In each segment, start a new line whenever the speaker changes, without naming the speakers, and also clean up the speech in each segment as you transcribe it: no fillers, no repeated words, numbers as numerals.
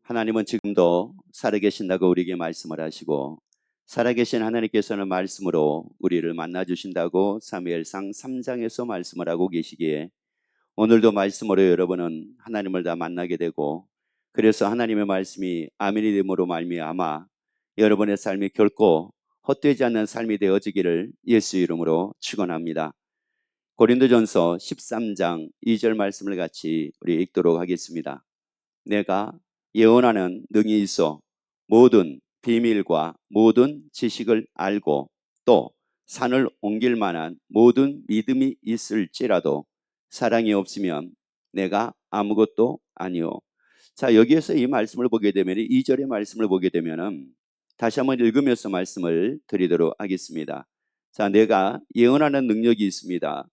하나님은 지금도 살아계신다고 우리에게 말씀을 하시고, 살아계신 하나님께서는 말씀으로 우리를 만나주신다고 사무엘상 3장에서 말씀을 하고 계시기에, 오늘도 말씀으로 여러분은 하나님을 다 만나게 되고, 그래서 하나님의 말씀이 아멘이 됨으로 말미암아 여러분의 삶이 결코 헛되지 않는 삶이 되어지기를 예수 이름으로 축원합니다. 고린도전서 13장 2절 말씀을 같이 우리 읽도록 하겠습니다. 내가 예언하는 능이 있어 모든 비밀과 모든 지식을 알고 또 산을 옮길 만한 모든 믿음이 있을지라도 사랑이 없으면 내가 아무것도 아니요. 자, 여기에서 이 말씀을 보게 되면, 2절의 말씀을 보게 되면 다시 한번 읽으면서 말씀을 드리도록 하겠습니다. 자, 내가 예언하는 능력이 있습니다.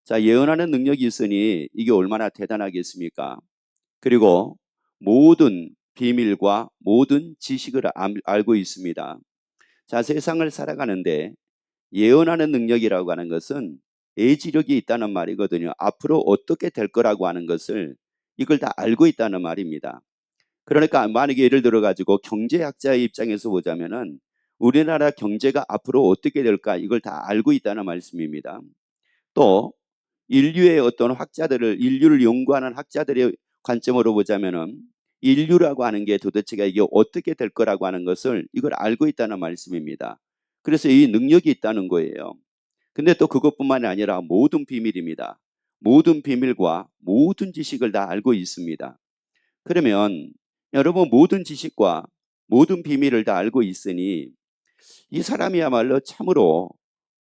자, 예언하는 능력이 있으니 이게 얼마나 대단하겠습니까? 그리고 모든 비밀과 모든 지식을 알고 있습니다. 자, 세상을 살아가는데 예언하는 능력이라고 하는 것은 예지력이 있다는 말이거든요. 앞으로 어떻게 될 거라고 하는 것을 이걸 다 알고 있다는 말입니다. 그러니까 만약에 예를 들어 가지고 경제학자의 입장에서 보자면은 우리나라 경제가 앞으로 어떻게 될까 이걸 다 알고 있다는 말씀입니다. 또 인류의 어떤 인류를 연구하는 학자들의 관점으로 보자면은 인류라고 하는 게 도대체가 이게 어떻게 될 거라고 하는 것을 이걸 알고 있다는 말씀입니다. 그래서 이 능력이 있다는 거예요. 근데 또 그것뿐만이 아니라 모든 비밀입니다. 모든 비밀과 모든 지식을 다 알고 있습니다. 그러면 여러분, 모든 지식과 모든 비밀을 다 알고 있으니 이 사람이야말로 참으로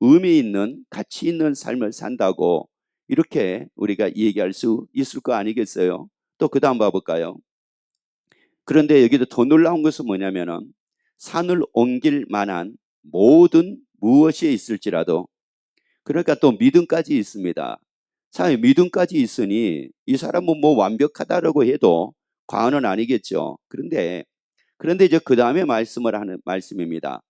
의미 있는, 가치 있는 삶을 산다고 이렇게 우리가 얘기할 수 있을 거 아니겠어요? 또 그 다음 봐볼까요? 그런데 여기도 더 놀라운 것은 뭐냐면은 산을 옮길 만한 모든 무엇이 있을지라도, 그러니까 또 믿음까지 있습니다. 자, 믿음까지 있으니 이 사람은 뭐 완벽하다라고 해도 과언은 아니겠죠. 그런데 이제 그 다음에 말씀을 하는 말씀입니다.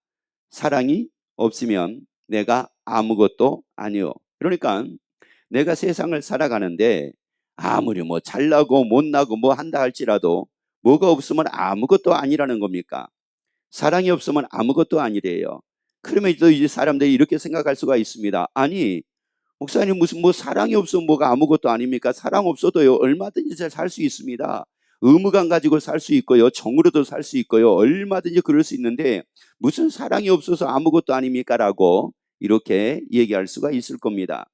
사랑이 없으면 내가 아무것도 아니요. 그러니까 내가 세상을 살아가는데 아무리 뭐 잘나고 못나고 뭐 한다 할지라도 뭐가 없으면 아무것도 아니라는 겁니까? 사랑이 없으면 아무것도 아니래요. 그러면 또 이제 사람들이 이렇게 생각할 수가 있습니다. 아니, 목사님 무슨 뭐 사랑이 없으면 뭐가 아무것도 아닙니까? 사랑 없어도요 얼마든지 살 수 있습니다. 의무감 가지고 살 수 있고요, 정으로도 살 수 있고요, 얼마든지 그럴 수 있는데 무슨 사랑이 없어서 아무것도 아닙니까? 라고 이렇게 얘기할 수가 있을 겁니다.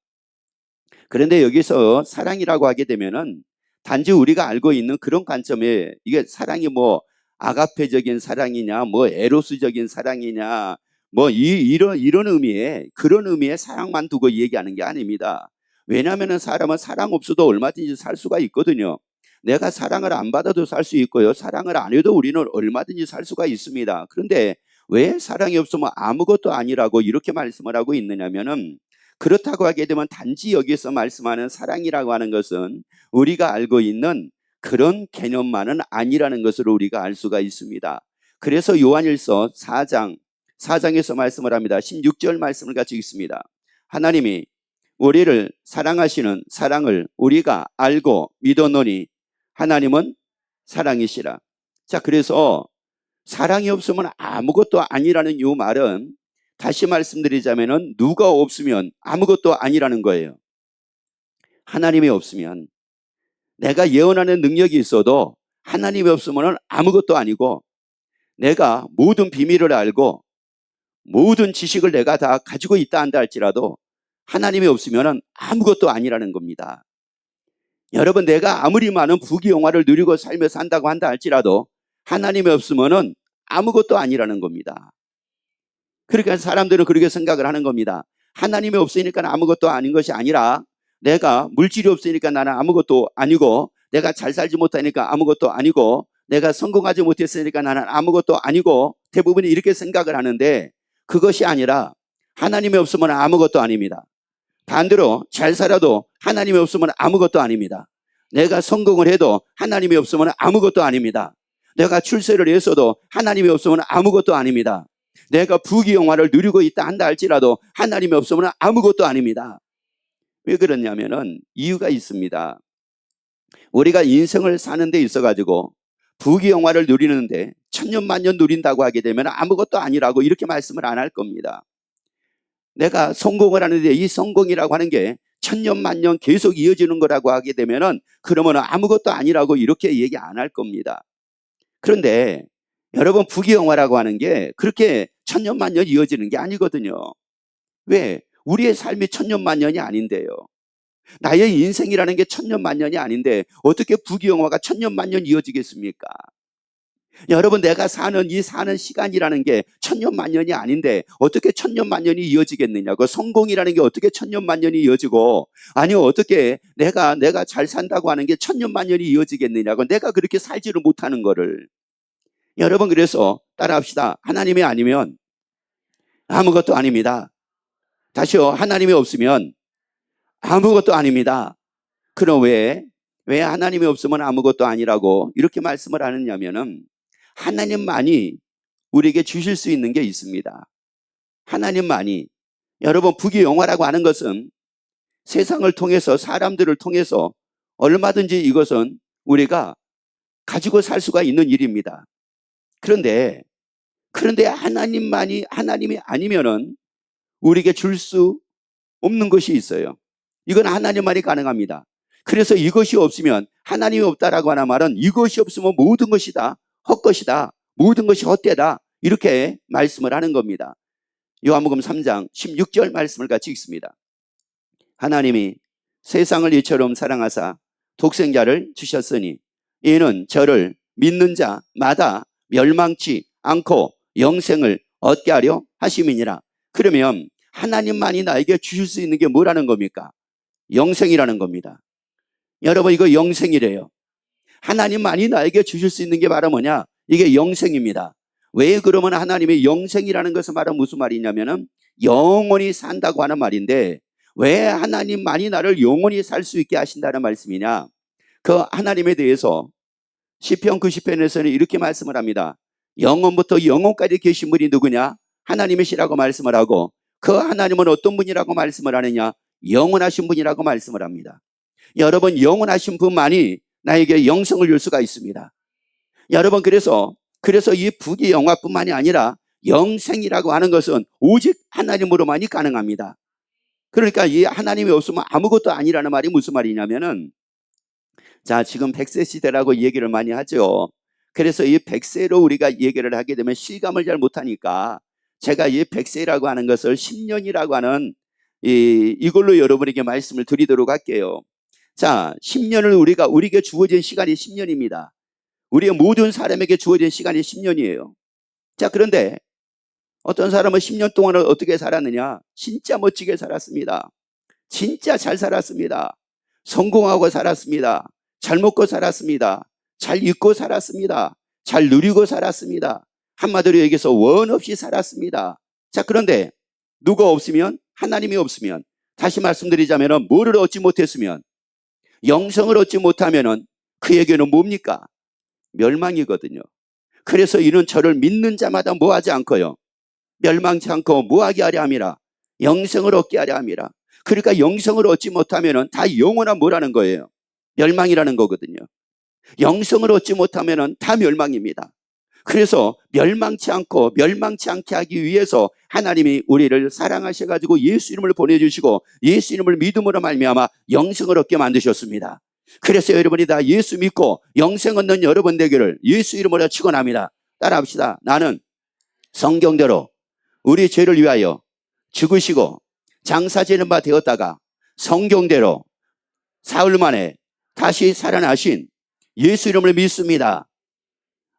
그런데 여기서 사랑이라고 하게 되면은 단지 우리가 알고 있는 그런 관점에 이게 사랑이 뭐 아가페적인 사랑이냐, 뭐 에로스적인 사랑이냐, 뭐 이런 의미의, 그런 의미의 사랑만 두고 얘기하는 게 아닙니다. 왜냐하면 사람은 사랑 없어도 얼마든지 살 수가 있거든요. 내가 사랑을 안 받아도 살 수 있고요, 사랑을 안 해도 우리는 얼마든지 살 수가 있습니다. 그런데 왜 사랑이 없으면 아무것도 아니라고 이렇게 말씀을 하고 있느냐면은, 그렇다고 하게 되면 단지 여기서 말씀하는 사랑이라고 하는 것은 우리가 알고 있는 그런 개념만은 아니라는 것을 우리가 알 수가 있습니다. 그래서 요한일서 4장에서 말씀을 합니다. 16절 말씀을 같이 읽습니다. 하나님이 우리를 사랑하시는 사랑을 우리가 알고 믿었노니 하나님은 사랑이시라. 자, 그래서 사랑이 없으면 아무것도 아니라는 이 말은 다시 말씀드리자면은 누가 없으면 아무것도 아니라는 거예요. 하나님이 없으면, 내가 예언하는 능력이 있어도 하나님이 없으면 아무것도 아니고, 내가 모든 비밀을 알고 모든 지식을 내가 다 가지고 있다 한다 할지라도 하나님이 없으면 아무것도 아니라는 겁니다. 여러분, 내가 아무리 많은 부귀영화를 누리고 살며 산다고 한다 할지라도 하나님이 없으면 아무것도 아니라는 겁니다. 그러니까 사람들은 그렇게 생각을 하는 겁니다. 하나님이 없으니까 아무것도 아닌 것이 아니라, 내가 물질이 없으니까 나는 아무것도 아니고, 내가 잘 살지 못하니까 아무것도 아니고, 내가 성공하지 못했으니까 나는 아무것도 아니고, 대부분이 이렇게 생각을 하는데 그것이 아니라 하나님이 없으면 아무것도 아닙니다. 반대로 잘 살아도 하나님이 없으면 아무것도 아닙니다. 내가 성공을 해도 하나님이 없으면 아무것도 아닙니다. 내가 출세를 했어도 하나님이 없으면 아무것도 아닙니다. 내가 부귀영화를 누리고 있다 한다 할지라도 하나님이 없으면 아무것도 아닙니다. 왜 그러냐면은 이유가 있습니다. 우리가 인생을 사는 데 있어 가지고 부귀영화를 누리는데 천년만년 누린다고 하게 되면 아무것도 아니라고 이렇게 말씀을 안 할 겁니다. 내가 성공을 하는데 이 성공이라고 하는 게 천년만년 계속 이어지는 거라고 하게 되면은 그러면 아무것도 아니라고 이렇게 얘기 안 할 겁니다. 그런데 여러분, 부귀영화라고 하는 게 그렇게 천년만년 이어지는 게 아니거든요. 왜? 우리의 삶이 천년만년이 아닌데요. 나의 인생이라는 게 천년만년이 아닌데 어떻게 부귀영화가 천년만년 이어지겠습니까? 여러분, 내가 사는 시간이라는 게 천년만년이 아닌데 어떻게 천년만년이 이어지겠느냐고. 성공이라는 게 어떻게 천년만년이 이어지고, 아니 어떻게 내가 잘 산다고 하는 게 천년만년이 이어지겠느냐고. 내가 그렇게 살지를 못하는 거를. 여러분, 그래서 따라합시다. 하나님이 아니면 아무것도 아닙니다. 다시요. 하나님이 없으면 아무것도 아닙니다. 그럼 왜 하나님이 없으면 아무것도 아니라고 이렇게 말씀을 하느냐면은, 하나님만이 우리에게 주실 수 있는 게 있습니다. 하나님만이. 여러분, 부귀영화라고 하는 것은 세상을 통해서, 사람들을 통해서 얼마든지 이것은 우리가 가지고 살 수가 있는 일입니다. 그런데 하나님이 아니면은 우리에게 줄 수 없는 것이 있어요. 이건 하나님만이 가능합니다. 그래서 이것이 없으면, 하나님이 없다라고 하는 말은 이것이 없으면 모든 것이 다 헛것이다, 모든 것이 헛되다, 이렇게 말씀을 하는 겁니다. 요한복음 3장 16절 말씀을 같이 읽습니다. 하나님이 세상을 이처럼 사랑하사 독생자를 주셨으니 이는 저를 믿는 자마다 멸망치 않고 영생을 얻게 하려 하심이니라. 그러면 하나님만이 나에게 주실 수 있는 게 뭐라는 겁니까? 영생이라는 겁니다. 여러분, 이거 영생이래요. 하나님만이 나에게 주실 수 있는 게 바로 뭐냐? 이게 영생입니다. 왜 그러면 하나님의 영생이라는 것은 바로 무슨 말이냐면은 영원히 산다고 하는 말인데, 왜 하나님만이 나를 영원히 살 수 있게 하신다는 말씀이냐? 그 하나님에 대해서 시편 90편에서는 이렇게 말씀을 합니다. 영원부터 영원까지 계신 분이 누구냐? 하나님이시라고 말씀을 하고, 그 하나님은 어떤 분이라고 말씀을 하느냐? 영원하신 분이라고 말씀을 합니다. 여러분, 영원하신 분만이 나에게 영생을 줄 수가 있습니다. 여러분, 그래서 이 부귀영화뿐만이 아니라 영생이라고 하는 것은 오직 하나님으로만이 가능합니다. 그러니까 이 하나님이 없으면 아무것도 아니라는 말이 무슨 말이냐면은, 자, 지금 100세 시대라고 얘기를 많이 하죠. 그래서 이 100세로 우리가 얘기를 하게 되면 실감을 잘 못하니까 제가 이 100세라고 하는 것을 10년이라고 하는 이걸로 여러분에게 말씀을 드리도록 할게요. 자, 10년을 우리에게 주어진 시간이 10년입니다. 우리의 모든 사람에게 주어진 시간이 10년이에요. 자, 그런데 어떤 사람은 10년 동안을 어떻게 살았느냐? 진짜 멋지게 살았습니다. 진짜 잘 살았습니다. 성공하고 살았습니다. 잘 먹고 살았습니다. 잘 입고 살았습니다. 잘 누리고 살았습니다. 한마디로 얘기해서 원 없이 살았습니다. 자, 그런데 누가 없으면, 하나님이 없으면, 다시 말씀드리자면 뭐를 얻지 못했으면, 영생을 얻지 못하면 그에게는 뭡니까? 멸망이거든요. 그래서 이는 저를 믿는 자마다 뭐하지 않고요, 멸망치 않고 뭐하게 하려 함이라? 영생을 얻게 하려 함이라. 그러니까 영생을 얻지 못하면 다 영원한 뭐라는 거예요? 멸망이라는 거거든요. 영생을 얻지 못하면 다 멸망입니다. 그래서 멸망치 않게 하기 위해서 하나님이 우리를 사랑하셔가지고 예수 이름을 보내주시고 예수 이름을 믿음으로 말미암아 영생을 얻게 만드셨습니다. 그래서 여러분이 다 예수 믿고 영생 얻는 여러분 되기를 예수 이름으로 축원합니다. 따라합시다. 나는 성경대로 우리 죄를 위하여 죽으시고 장사지는 바 되었다가 성경대로 사흘 만에 다시 살아나신 예수 이름을 믿습니다.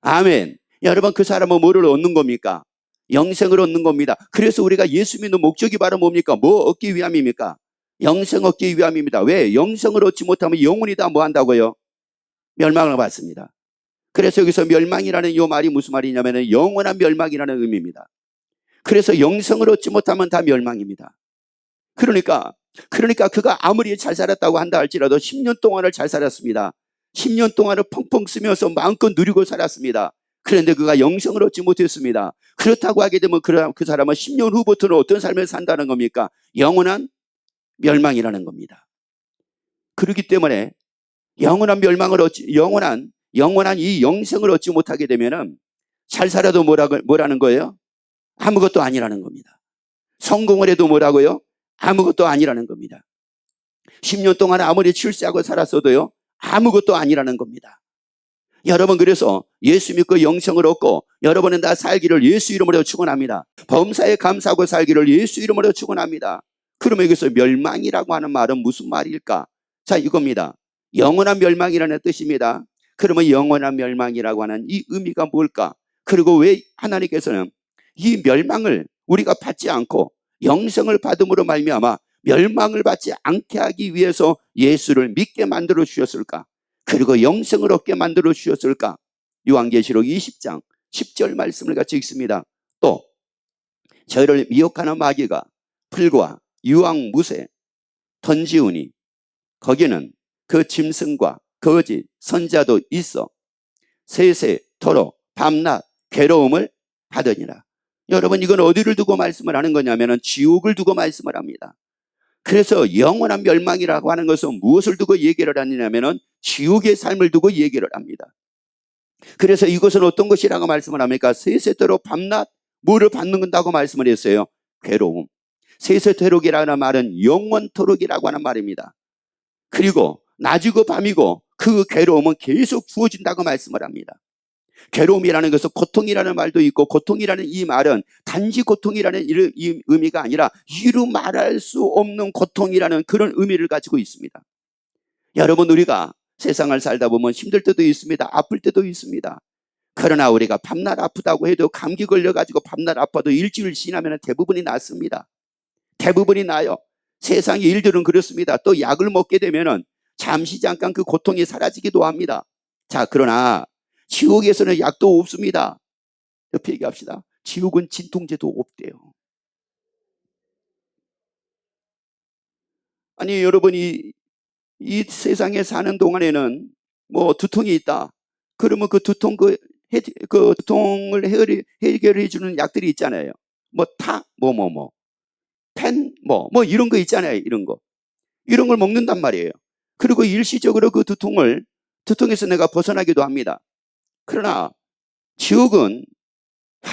아멘. 여러분, 그 사람은 뭐를 얻는 겁니까? 영생을 얻는 겁니다. 그래서 우리가 예수 믿는 목적이 바로 뭡니까? 뭐 얻기 위함입니까? 영생 얻기 위함입니다. 왜? 영생을 얻지 못하면 영혼이 다 뭐 한다고요? 멸망을 받습니다. 그래서 여기서 멸망이라는 이 말이 무슨 말이냐면 영원한 멸망이라는 의미입니다. 그래서 영생을 얻지 못하면 다 멸망입니다. 그러니까 그가 아무리 잘 살았다고 한다 할지라도 10년 동안을 잘 살았습니다. 10년 동안을 펑펑 쓰면서 마음껏 누리고 살았습니다. 그런데 그가 영생을 얻지 못했습니다. 그렇다고 하게 되면 그 사람은 10년 후부터는 어떤 삶을 산다는 겁니까? 영원한 멸망이라는 겁니다. 그렇기 때문에 영원한 영원한 이 영생을 얻지 못하게 되면은 잘 살아도 뭐라는 거예요? 아무것도 아니라는 겁니다. 성공을 해도 뭐라고요? 아무것도 아니라는 겁니다. 10년 동안 아무리 출세하고 살았어도요, 아무것도 아니라는 겁니다. 여러분, 그래서 예수 믿고 영생을 얻고 여러분은 다 살기를 예수 이름으로 축원합니다. 범사에 감사하고 살기를 예수 이름으로 축원합니다. 그러면 여기서 멸망이라고 하는 말은 무슨 말일까? 자, 이겁니다. 영원한 멸망이라는 뜻입니다. 그러면 영원한 멸망이라고 하는 이 의미가 뭘까? 그리고 왜 하나님께서는 이 멸망을 우리가 받지 않고 영생을 받음으로 말미암아 멸망을 받지 않게 하기 위해서 예수를 믿게 만들어 주셨을까? 그리고 영생을 얻게 만들어 주셨을까? 요한계시록 20장 10절 말씀을 같이 읽습니다. 또 저희를 미혹하는 마귀가 풀과 유황무새 던지우니 거기는 그 짐승과 거짓 선자도 있어 세세토록 밤낮 괴로움을 받으니라. 여러분, 이건 어디를 두고 말씀을 하는 거냐면 지옥을 두고 말씀을 합니다. 그래서 영원한 멸망이라고 하는 것은 무엇을 두고 얘기를 하느냐면 지옥의 삶을 두고 얘기를 합니다. 그래서 이것은 어떤 것이라고 말씀을 합니까? 세세토록 밤낮 뭐를 받는다고 말씀을 했어요? 괴로움. 세세토록이라는 말은 영원토록이라고 하는 말입니다. 그리고 낮이고 밤이고 그 괴로움은 계속 주어진다고 말씀을 합니다. 괴로움이라는 것은 고통이라는 말도 있고, 고통이라는 이 말은 단지 고통이라는 이 의미가 아니라 이루 말할 수 없는 고통이라는 그런 의미를 가지고 있습니다. 여러분, 우리가 세상을 살다 보면 힘들 때도 있습니다. 아플 때도 있습니다. 그러나 우리가 밤낮 아프다고 해도 감기 걸려가지고 밤낮 아파도 일주일 지나면 대부분이 낫습니다. 대부분이 나요. 세상의 일들은 그렇습니다. 또 약을 먹게 되면 잠시 잠깐 그 고통이 사라지기도 합니다. 자, 그러나 지옥에서는 약도 없습니다. 옆에 얘기합시다. 지옥은 진통제도 없대요. 아니, 여러분이 이 세상에 사는 동안에는 뭐 두통이 있다. 그러면 그 두통을 해결해 주는 약들이 있잖아요. 뭐 펜, 이런 거 있잖아요. 이런 걸 먹는단 말이에요. 그리고 일시적으로 그 두통에서 내가 벗어나기도 합니다. 그러나 지옥은,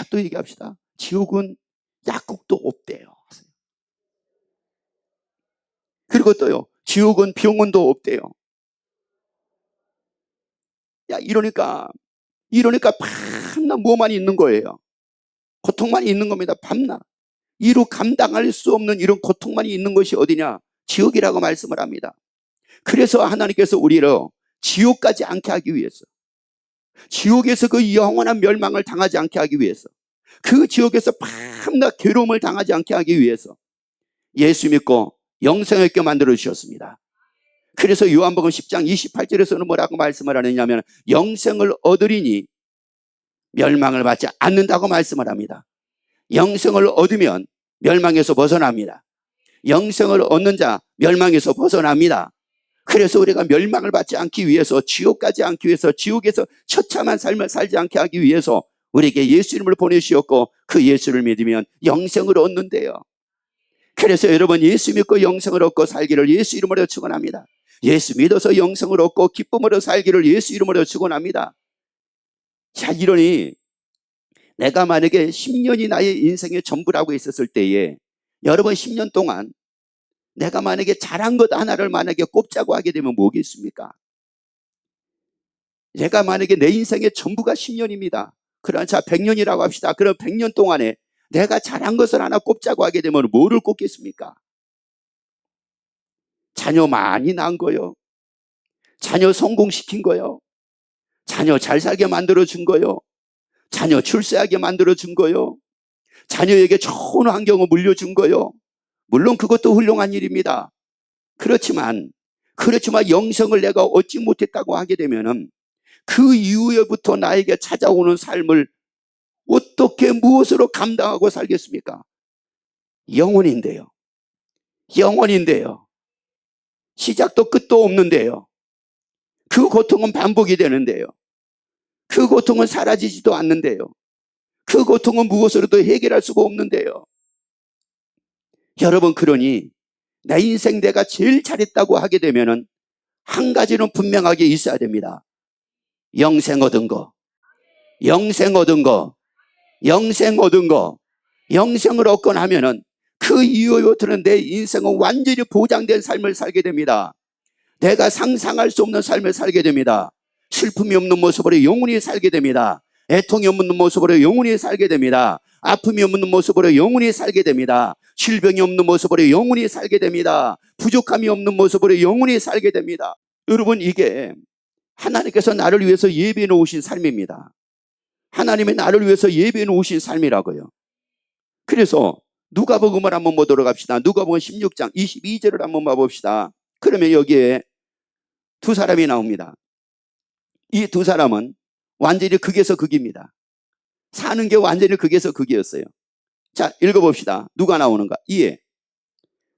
또 얘기합시다. 지옥은 약국도 없대요. 그리고 또요, 지옥은 병원도 없대요. 야, 이러니까 밤낮 뭐만 있는 거예요? 고통만 있는 겁니다. 밤낮. 이루 감당할 수 없는 이런 고통만이 있는 것이 어디냐? 지옥이라고 말씀을 합니다. 그래서 하나님께서 우리를 지옥까지 않게 하기 위해서, 지옥에서 그 영원한 멸망을 당하지 않게 하기 위해서, 그 지옥에서 밤낮 괴로움을 당하지 않게 하기 위해서 예수 믿고 영생을 얻게 만들어 주셨습니다. 그래서 요한복음 10장 28절에서는 뭐라고 말씀을 하느냐면 영생을 얻으리니 멸망을 받지 않는다고 말씀을 합니다. 영생을 얻으면 멸망에서 벗어납니다. 영생을 얻는 자 멸망에서 벗어납니다. 그래서 우리가 멸망을 받지 않기 위해서, 지옥 가지 않기 위해서, 지옥에서 처참한 삶을 살지 않게 하기 위해서 우리에게 예수 이름을 보내주셨고, 그 예수를 믿으면 영생을 얻는데요. 그래서 여러분, 예수 믿고 영생을 얻고 살기를 예수 이름으로 축원합니다. 예수 믿어서 영생을 얻고 기쁨으로 살기를 예수 이름으로 축원합니다. 자, 이러니 내가 만약에 10년이 나의 인생의 전부라고 있었을 때에, 여러분 10년 동안 내가 만약에 잘한 것 하나를 만약에 꼽자고 하게 되면 뭐겠습니까? 내가 만약에 내 인생의 전부가 10년입니다. 그러나 자, 100년이라고 합시다. 그럼 100년 동안에 내가 잘한 것을 하나 꼽자고 하게 되면 뭐를 꼽겠습니까? 자녀 많이 낳은 거요. 자녀 성공시킨 거요. 자녀 잘 살게 만들어준 거요. 자녀 출세하게 만들어준 거요. 자녀에게 좋은 환경을 물려준 거요. 물론 그것도 훌륭한 일입니다. 그렇지만 영생을 내가 얻지 못했다고 하게 되면은 그 이후에부터 나에게 찾아오는 삶을 어떻게 무엇으로 감당하고 살겠습니까? 영원인데요. 시작도 끝도 없는데요. 그 고통은 반복이 되는데요. 그 고통은 사라지지도 않는데요. 그 고통은 무엇으로도 해결할 수가 없는데요. 여러분, 그러니 내 인생 내가 제일 잘했다고 하게 되면은 한 가지는 분명하게 있어야 됩니다. 영생 얻은 거, 영생 얻은 거, 영생 얻은 거, 영생을 얻고 나면은 그 이후부터는 내 인생은 완전히 보장된 삶을 살게 됩니다. 내가 상상할 수 없는 삶을 살게 됩니다. 슬픔이 없는 모습으로 영원히 살게 됩니다. 애통이 없는 모습으로 영원히 살게 됩니다. 아픔이 없는 모습으로 영원히 살게 됩니다. 질병이 없는 모습으로 영원히 살게 됩니다. 부족함이 없는 모습으로 영원히 살게 됩니다. 여러분, 이게 하나님께서 나를 위해서 예비해 놓으신 삶입니다. 하나님이 나를 위해서 예비해 놓으신 삶이라고요. 그래서 누가복음을 한번 보도록 합시다. 누가복음 16장 22절을 한번 봐봅시다. 그러면 여기에 두 사람이 나옵니다. 이 두 사람은 완전히 극에서 극입니다. 사는 게 완전히 극에서 극이었어요. 자, 읽어봅시다. 누가 나오는가? 이에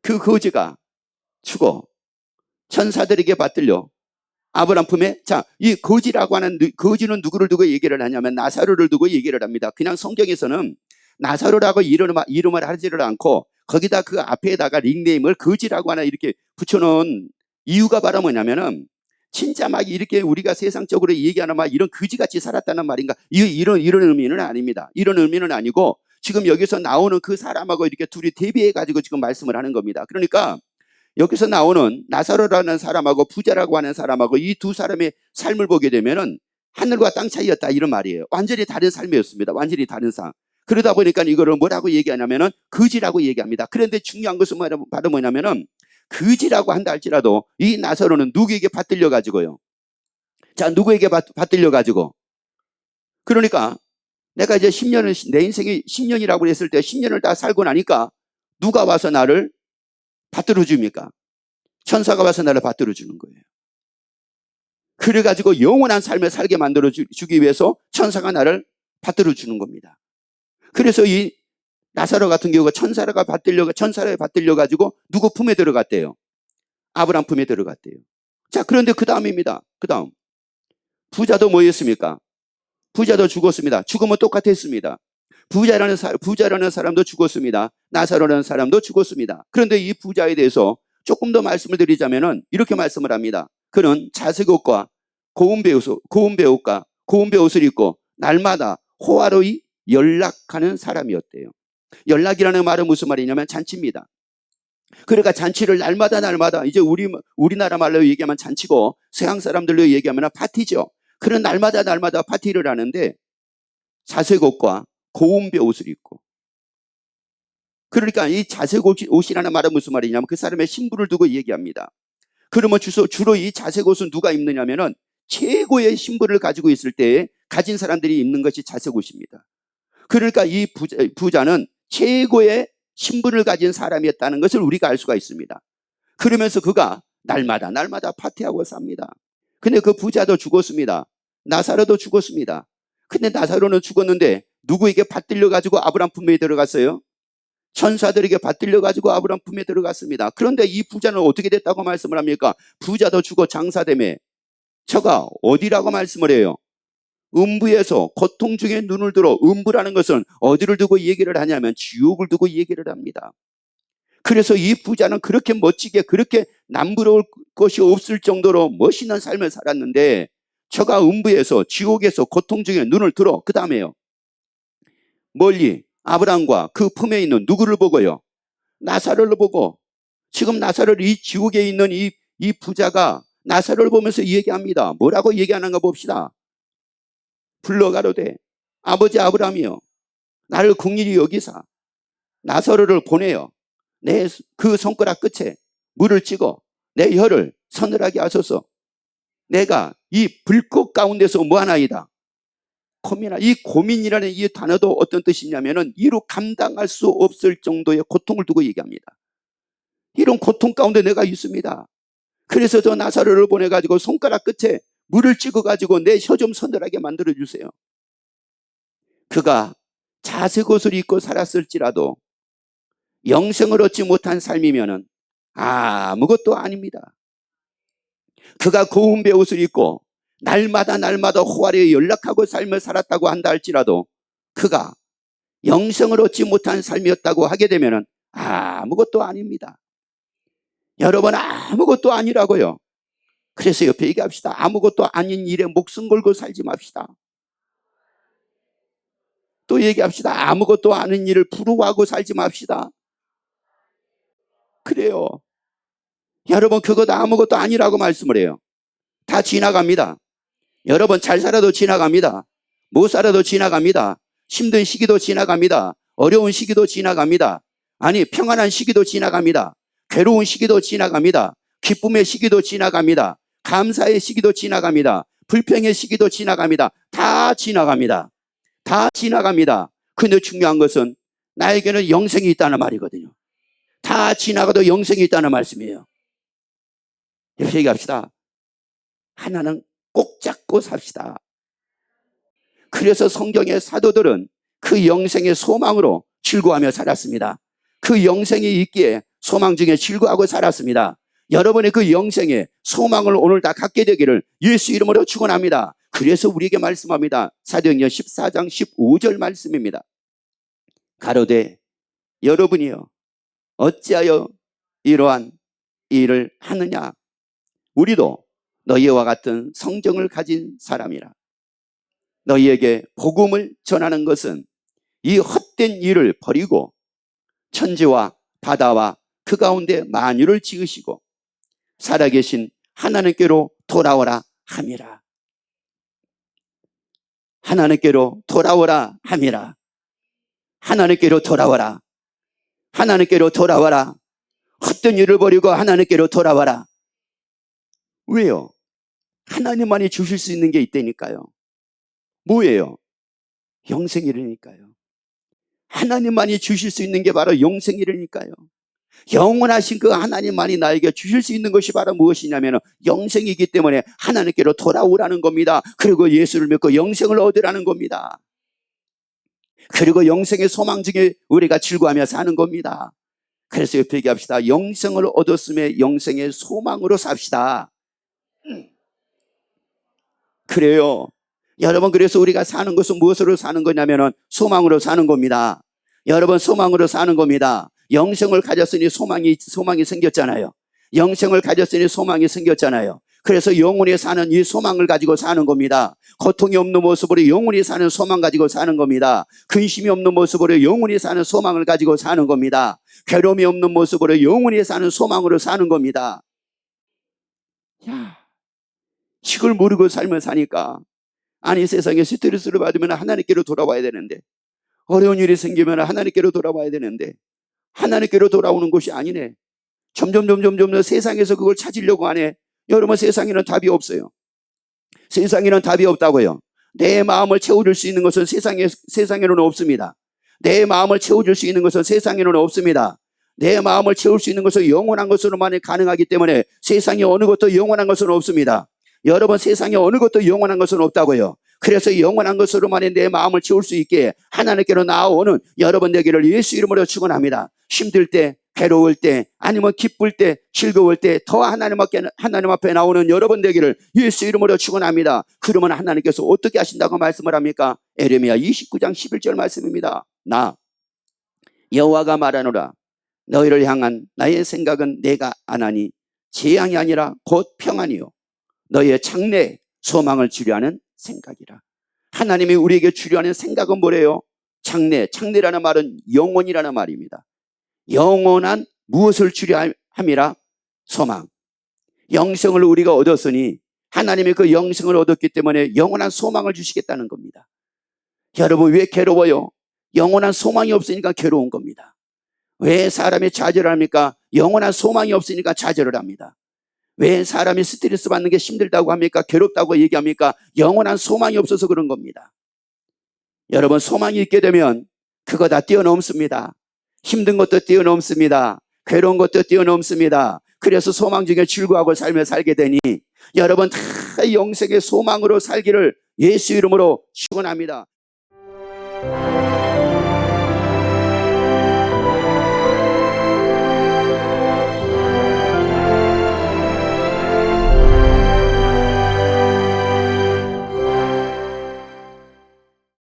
그 거지가 죽어 천사들에게 받들려 아브람 품에, 자, 이 거지라고 하는, 거지는 누구를 두고 얘기를 하냐면 나사로를 두고 얘기를 합니다. 그냥 성경에서는 나사로라고 이름을 하지를 않고 거기다 그 앞에다가 닉네임을 거지라고 하나 이렇게 붙여놓은 이유가 바로 뭐냐면은 진짜 막 이렇게 우리가 세상적으로 얘기하는 막 이런 거지같이 살았다는 말인가? 이런 의미는 아닙니다. 이런 의미는 아니고 지금 여기서 나오는 그 사람하고 이렇게 둘이 대비해가지고 지금 말씀을 하는 겁니다. 그러니까 여기서 나오는 나사로라는 사람하고 부자라고 하는 사람하고 이 두 사람의 삶을 보게 되면은 하늘과 땅 차이였다 이런 말이에요. 완전히 다른 삶이었습니다. 완전히 다른 삶. 그러다 보니까 이거를 뭐라고 얘기하냐면은 거지라고 얘기합니다. 그런데 중요한 것은 바로 뭐냐면은 거지라고 한다 할지라도 이 나사로는 누구에게 받들려 가지고요. 자, 누구에게 받들려 가지고, 그러니까 내가 이제 10년을, 내 인생이 10년이라고 했을 때 10년을 다 살고 나니까 누가 와서 나를 받들어 줍니까? 천사가 와서 나를 받들어 주는 거예요. 그래가지고 영원한 삶을 살게 만들어 주기 위해서 천사가 나를 받들어 주는 겁니다. 그래서 이 나사로 같은 경우가 천사를 받들려 가지고 누구 품에 들어갔대요? 아브람 품에 들어갔대요. 자, 그런데 그 다음입니다. 그 다음 부자도 뭐였습니까? 부자도 죽었습니다. 죽으면 똑같았습니다. 부자라는 사람도 죽었습니다. 나사로라는 사람도 죽었습니다. 그런데 이 부자에 대해서 조금 더 말씀을 드리자면은 이렇게 말씀을 합니다. 그는 자색 옷과 고운 배옷을 입고 날마다 호화로이 연락하는 사람이었대요. 연락이라는 말은 무슨 말이냐면 잔치입니다. 그러니까 잔치를 날마다 이제 우리나라 말로 얘기하면 잔치고 서양 사람들로 얘기하면 파티죠. 그런 날마다 파티를 하는데 자색 옷과 고운 배옷을 입고, 그러니까 이 자색 옷이라는 말은 무슨 말이냐면 그 사람의 신분을 두고 얘기합니다. 그러면 주로 이 자색 옷은 누가 입느냐면은 최고의 신분을 가지고 있을 때 가진 사람들이 입는 것이 자색 옷입니다. 그러니까 이 부자는 최고의 신분을 가진 사람이었다는 것을 우리가 알 수가 있습니다. 그러면서 그가 날마다 파티하고 삽니다. 근데 그 부자도 죽었습니다. 나사로도 죽었습니다. 근데 나사로는 죽었는데 누구에게 받들려 가지고 아브람 품에 들어갔어요? 천사들에게 받들려 가지고 아브람 품에 들어갔습니다. 그런데 이 부자는 어떻게 됐다고 말씀을 합니까? 부자도 죽어 장사되매 저가 어디라고 말씀을 해요? 음부에서 고통 중에 눈을 들어, 음부라는 것은 어디를 두고 얘기를 하냐면 지옥을 두고 얘기를 합니다. 그래서 이 부자는 그렇게 멋지게, 그렇게 남부러울 것이 없을 정도로 멋있는 삶을 살았는데 저가 음부에서, 지옥에서 고통 중에 눈을 들어, 그 다음에요, 멀리 아브람과 그 품에 있는 누구를 보고요? 나사로를 보고, 지금 나사로를, 이 지옥에 있는 이 부자가 나사로를 보면서 얘기합니다. 뭐라고 얘기하는가 봅시다. 불러가로되 아버지 아브람이여, 나를 긍휼히 여기사 나사로를 보내어 내 그 손가락 끝에 물을 찍어 내 혀를 서늘하게 하소서. 내가 이 불꽃 가운데서 뭐하나이다. 이 고민이라는 이 단어도 어떤 뜻이냐면은 이로 감당할 수 없을 정도의 고통을 두고 얘기합니다. 이런 고통 가운데 내가 있습니다. 그래서 저 나사로를 보내가지고 손가락 끝에 물을 찍어가지고 내 혀 좀 서늘하게 만들어주세요. 그가 자색 옷을 입고 살았을지라도 영생을 얻지 못한 삶이면은 아무것도 아닙니다. 그가 고운 배옷을 입고 날마다 호화로이 연락하고 삶을 살았다고 한다 할지라도 그가 영생을 얻지 못한 삶이었다고 하게 되면은 아무것도 아닙니다. 여러분, 아무것도 아니라고요. 그래서 옆에 얘기합시다. 아무것도 아닌 일에 목숨 걸고 살지 맙시다. 또 얘기합시다. 아무것도 아닌 일을 부러워하고 살지 맙시다. 그래요. 여러분, 그것 아무것도 아니라고 말씀을 해요. 다 지나갑니다. 여러분, 잘 살아도 지나갑니다. 못 살아도 지나갑니다. 힘든 시기도 지나갑니다. 어려운 시기도 지나갑니다. 아니, 평안한 시기도 지나갑니다. 괴로운 시기도 지나갑니다. 기쁨의 시기도 지나갑니다. 감사의 시기도 지나갑니다. 불평의 시기도 지나갑니다. 다 지나갑니다. 다 지나갑니다. 근데 중요한 것은 나에게는 영생이 있다는 말이거든요. 다 지나가도 영생이 있다는 말씀이에요. 이렇게 얘기합시다. 하나는 꼭 잡고 삽시다. 그래서 성경의 사도들은 그 영생의 소망으로 즐거워하며 살았습니다. 그 영생이 있기에 소망 중에 즐거워하고 살았습니다. 여러분의 그 영생의 소망을 오늘 다 갖게 되기를 예수 이름으로 축원합니다. 그래서 우리에게 말씀합니다. 사도행전 14장 15절 말씀입니다. 가로되 여러분이여 어찌하여 이러한 일을 하느냐. 우리도 너희와 같은 성정을 가진 사람이라. 너희에게 복음을 전하는 것은 이 헛된 일을 버리고 천지와 바다와 그 가운데 만유를 지으시고 살아계신 하나님께로 돌아오라 함이라. 하나님께로 돌아오라 함이라. 하나님께로 돌아와라. 하나님께로 돌아와라. 헛된 일을 버리고 하나님께로 돌아와라. 왜요? 하나님만이 주실 수 있는 게 있다니까요. 뭐예요? 영생이라니까요. 하나님만이 주실 수 있는 게 바로 영생이라니까요. 영원하신 그 하나님만이 나에게 주실 수 있는 것이 바로 무엇이냐면 영생이기 때문에 하나님께로 돌아오라는 겁니다. 그리고 예수를 믿고 영생을 얻으라는 겁니다. 그리고 영생의 소망 중에 우리가 즐거워하며 사는 겁니다. 그래서 옆에 얘기합시다. 영생을 얻었음에 영생의 소망으로 삽시다. 그래요. 여러분, 그래서 우리가 사는 것은 무엇으로 사는 거냐면 소망으로 사는 겁니다. 여러분, 소망으로 사는 겁니다. 영생을 가졌으니 소망이 생겼잖아요. 영생을 가졌으니 소망이 생겼잖아요. 그래서 영원히 사는 이 소망을 가지고 사는 겁니다. 고통이 없는 모습으로 영원히 사는 소망 가지고 사는 겁니다. 근심이 없는 모습으로 영원히 사는 소망을 가지고 사는 겁니다. 괴로움이 없는 모습으로 영원히 사는 소망으로 사는 겁니다. 야, 이걸 모르고 살면 사니까 아니 세상에 스트레스를 받으면 하나님께로 돌아와야 되는데 어려운 일이 생기면 하나님께로 돌아와야 되는데 하나님께로 돌아오는 것이 아니네. 점점 세상에서 그걸 찾으려고 하네. 여러분, 세상에는 답이 없어요. 세상에는 답이 없다고요. 내 마음을 채워줄 수 있는 것은 세상에는 없습니다. 내 마음을 채워줄 수 있는 것은 세상에는 없습니다. 내 마음을 채울 수 있는 것은 영원한 것으로만 가능하기 때문에 세상에 어느 것도 영원한 것은 없습니다. 여러분, 세상에 어느 것도 영원한 것은 없다고요. 그래서 영원한 것으로만 내 마음을 채울 수 있게 하나님께로 나아오는 여러분 되기를 예수 이름으로 축원합니다. 힘들 때, 괴로울 때, 아니면 기쁠 때, 즐거울 때 더 하나님 앞에 나오는 여러분 되기를 예수 이름으로 축원합니다. 그러면 하나님께서 어떻게 하신다고 말씀을 합니까? 에레미야 29장 11절 말씀입니다. 나 여호와가 말하노라. 너희를 향한 나의 생각은 내가 안하니 재앙이 아니라 곧 평안이요 너희의 장래에 소망을 주려 하는 생각이라. 하나님이 우리에게 주려 하는 생각은 뭐래요? 장래라는 말은 영원이라는 말입니다. 영원한 무엇을 주려 함이라? 소망. 영생을 우리가 얻었으니 하나님이 그 영생을 얻었기 때문에 영원한 소망을 주시겠다는 겁니다. 여러분, 왜 괴로워요? 영원한 소망이 없으니까 괴로운 겁니다. 왜 사람이 좌절을 합니까? 영원한 소망이 없으니까 좌절을 합니다. 왜 사람이 스트레스 받는 게 힘들다고 합니까? 괴롭다고 얘기합니까? 영원한 소망이 없어서 그런 겁니다. 여러분, 소망이 있게 되면 그거 다 뛰어넘습니다. 힘든 것도 뛰어넘습니다. 괴로운 것도 뛰어넘습니다. 그래서 소망 중에 즐거워하고 삶을 살게 되니 여러분 다 영생의 소망으로 살기를 예수 이름으로 축원합니다.